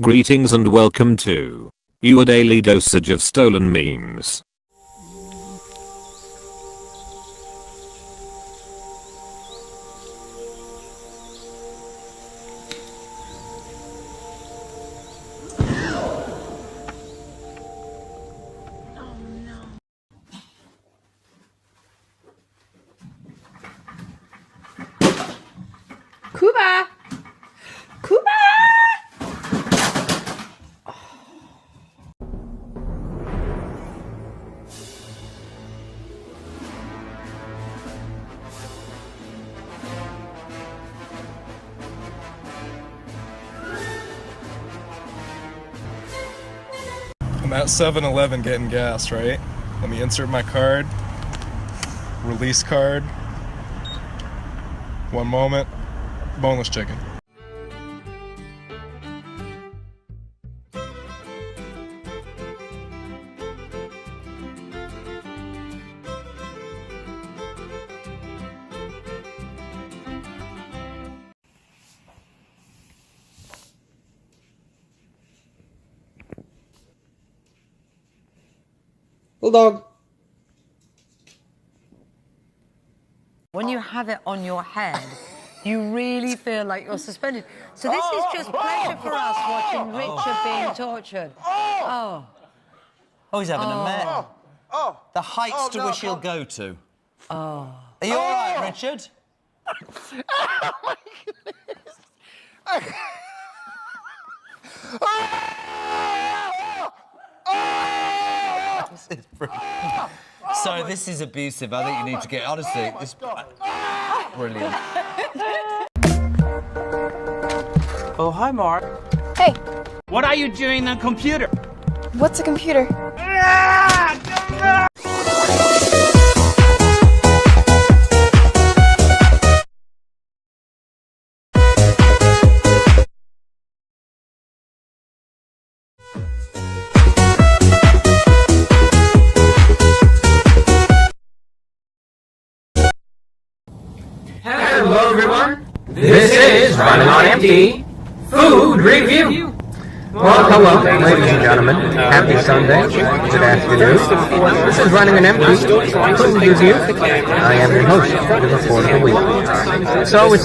Greetings and welcome to your daily dosage of stolen memes. Cuba! Cuba! I'm at 7-Eleven getting gas, right? Let me insert my card. Release card. One moment. Boneless chicken. Bulldog. When you have it on your head, you really feel like you're suspended. So this is just pleasure for us watching Richard being tortured. Oh, he's having a mare. The heights to which he'll go to. oh. Are you all right, Richard? Oh my goodness! This is brilliant. Sorry, this is abusive. I think you need to get, honestly, this brilliant. Oh, hi, Mark. Hey, What are you doing on computer? what's a computer? Hello everyone, this is Running on Empty Food Review. Well, hello, ladies and gentlemen. Happy Sunday. Good afternoon. This is Running on Empty Food Review. I am your host for the Week. So it's